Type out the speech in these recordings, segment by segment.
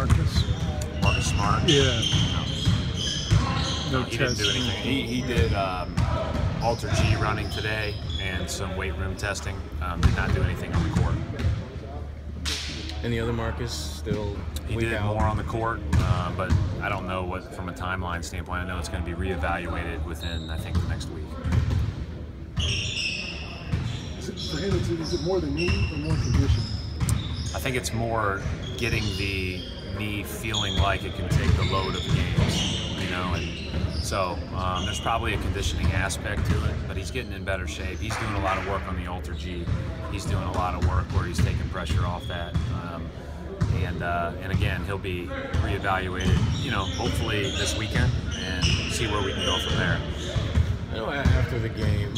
Marcus? Marcus Smart? Yeah. No, he didn't do anything. He did Alter G running today and some weight room testing. Did not do anything on the court. And the other Marcus still he did out. More on the court, but I don't know what from a timeline standpoint. I know it's going to be reevaluated within, I think, the next week. For him, is it more the knee or more conditioning? I think it's more getting the knee feeling like it can take the load of games, you know, and so there's probably a conditioning aspect to it, but he's getting in better shape. He's doing a lot of work on the Alter G. He's doing a lot of work where he's taking pressure off that, and again, he'll be reevaluated, you know, hopefully this weekend, and see where we can go from there. I know after the game,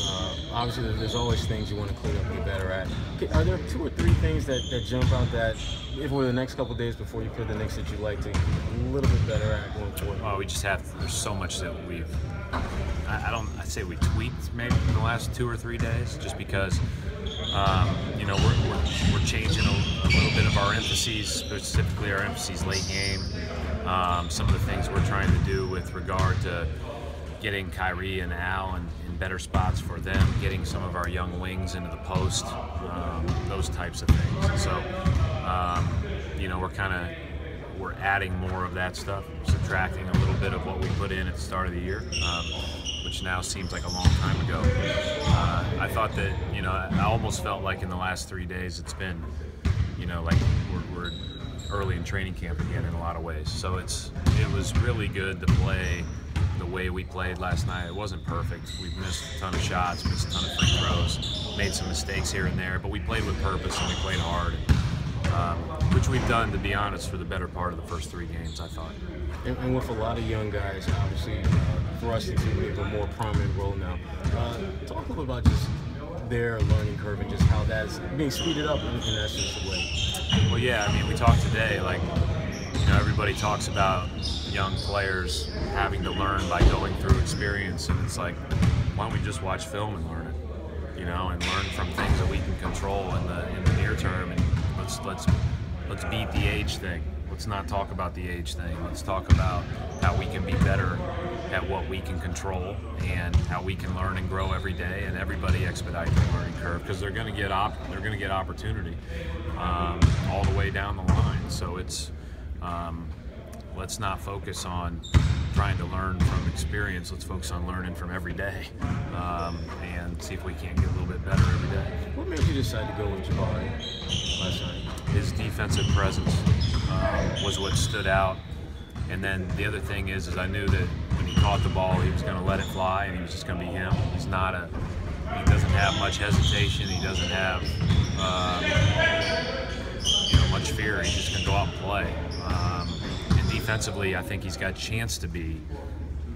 obviously there's always things you want to clean up and get better at. Are there 2 or 3 things that jump out that, if for the next couple of days before you play the Knicks, that you'd like to get a little bit better at going forward? Well, we just have, there's so much that we've, I'd say we tweaked maybe in the last 2 or 3 days, just because, you know, we're changing a little bit of our emphases, specifically our emphases late game. Some of the things we're trying to do with regard to getting Kyrie and Al in better spots for them, getting some of our young wings into the post, those types of things. And so, you know, we're adding more of that stuff, subtracting a little bit of what we put in at the start of the year, which now seems like a long time ago. I thought that, you know, I almost felt like in the last 3 days it's been, you know, like we're early in training camp again in a lot of ways. So it was really good to play the way we played last night. It wasn't perfect. We missed a ton of shots, missed a ton of free throws, made some mistakes here and there, but we played with purpose and we played hard, which we've done, to be honest, for the better part of the first 3 games, I thought. And with a lot of young guys, obviously, thrusting to a more prominent role now, talk a little about just their learning curve and just how that's being speeded up in essence a way. Well, yeah, I mean, we talked today, like, you know, everybody talks about young players having to learn by going through experience, and it's like, why don't we just watch film and learn it, you know, and learn from things that we can control in the near term, and let's beat the age thing. Let's not talk about the age thing. Let's talk about how we can be better at what we can control and how we can learn and grow every day, and everybody expedite the learning curve, because they're going to get opportunity all the way down the line. So it's let's not focus on trying to learn from experience. Let's focus on learning from every day, and see if we can't get a little bit better every day. What made you decide to go with Jabari last night? His defensive presence was what stood out. And then the other thing is I knew that when he caught the ball, he was going to let it fly, and he was just going to be him. He doesn't have much hesitation. He doesn't have you know, much fear. He's just going to go out and play. And defensively, I think he's got a chance to be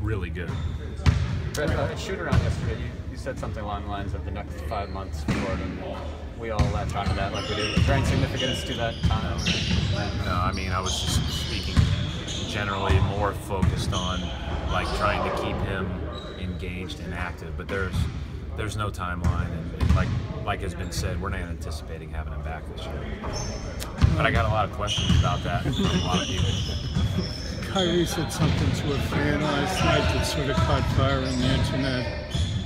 really good. Brett, shoot around yesterday, you said something along the lines of the next 5 months for Gordon. We all latch onto that like we do. Is there any significance to that time? No, I mean, I was just speaking generally more focused on like trying to keep him engaged and active, but there's no timeline, and like has been said, we're not anticipating having him back this year. But I got a lot of questions about that from a lot of people. Kyrie said something to a fan last night that sort of caught fire on the internet.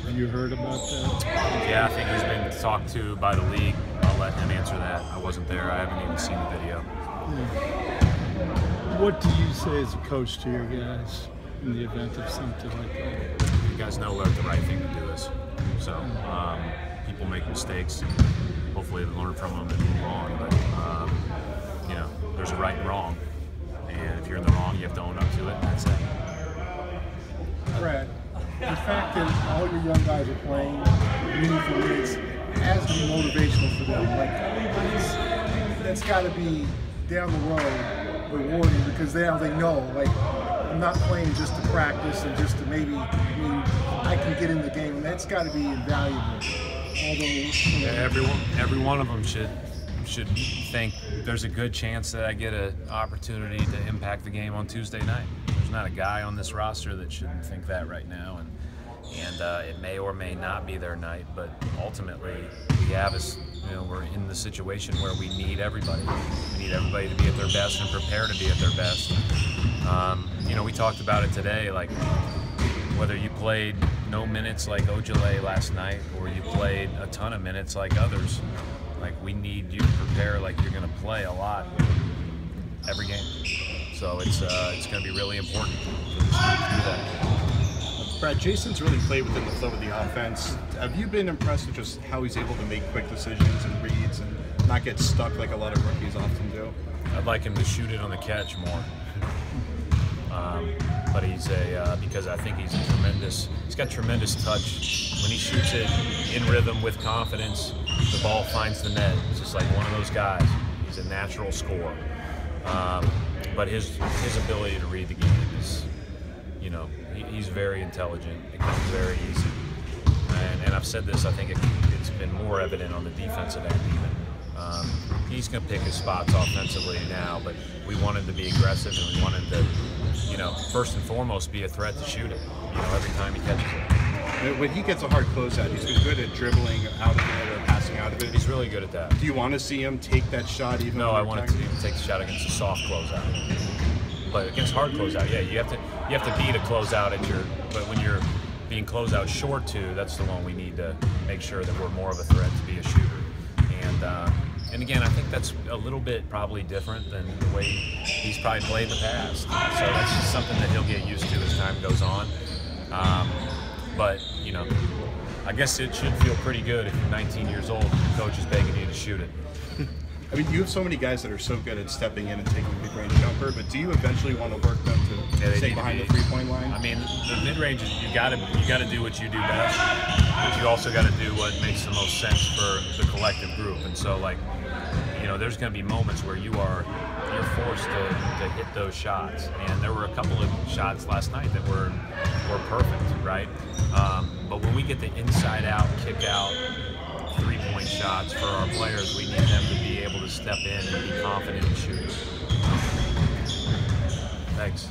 Have you heard about that? Yeah, I think he's been talked to by the league. I'll let him answer that. I wasn't there. I haven't even seen the video. Yeah. What do you say as a coach to your guys in the event of something like that? You guys know what the right thing to do is. So people make mistakes. Hopefully they learn from them and move on. But you know, there's a right and wrong, and if you're in the wrong, you have to own up to it. And that's it. Brad, the fact that all your young guys are playing meaningful minutes has to be motivational for them. Like, that's got to be down the road rewarding, because now they know, like, I'm not playing just to practice and just to maybe, I can get in the game, and that's got to be invaluable. Although, you know, every one of them should think there's a good chance that I get an opportunity to impact the game on Tuesday night. There's not a guy on this roster that shouldn't think that right now, and and it may or may not be their night, but ultimately we have us. We're in the situation where we need everybody. We need everybody to be at their best and prepare to be at their best. We talked about it today, like whether you played no minutes like Ojale last night or you played a ton of minutes like others, like we need you to prepare like you're going to play a lot every game. So it's going to be really important for this group to do that. Brad, Jason's really played within the flow of the offense. Have you been impressed with just how he's able to make quick decisions and reads and not get stuck like a lot of rookies often do? I'd like him to shoot it on the catch more. But because I think he's got tremendous touch. When he shoots it in rhythm with confidence, the ball finds the net. It's just like one of those guys. He's a natural scorer. But his ability to read the game is, he's very intelligent. It comes very easy. And I've said this, I think it's been more evident on the defensive end even. He's going to pick his spots offensively now, but we want him to be aggressive and we want him to, first and foremost be a threat to shoot it, every time he catches it. When he gets a hard closeout, he's been good at dribbling out of it or passing out of it. He's really good at that. Do you want to see him take that shot even? No, I want to see him take the shot against a soft closeout. But against hard closeout, yeah, you have to beat a closeout but when you're being closeout short too, that's the one we need to make sure that we're more of a threat to be a shooter. And again, I think that's a little bit probably different than the way he's probably played in the past. So that's just something that he'll get used to as time goes on. But I guess it should feel pretty good if you're 19 years old and your coach is begging you to shoot it. I mean, you have so many guys that are so good at stepping in and taking a mid-range jumper, but do you eventually want to work them to stay behind the three-point line? I mean, the mid-range, you got to do what you do best, but you also got to do what makes the most sense for the collective group. And so, there's going to be moments where you're forced to hit those shots. And there were a couple of shots last night that were perfect, right? But when we get the inside-out, kick-out, three-point shots for our players, we need them to be able to step in and be confident in shooting. Thanks.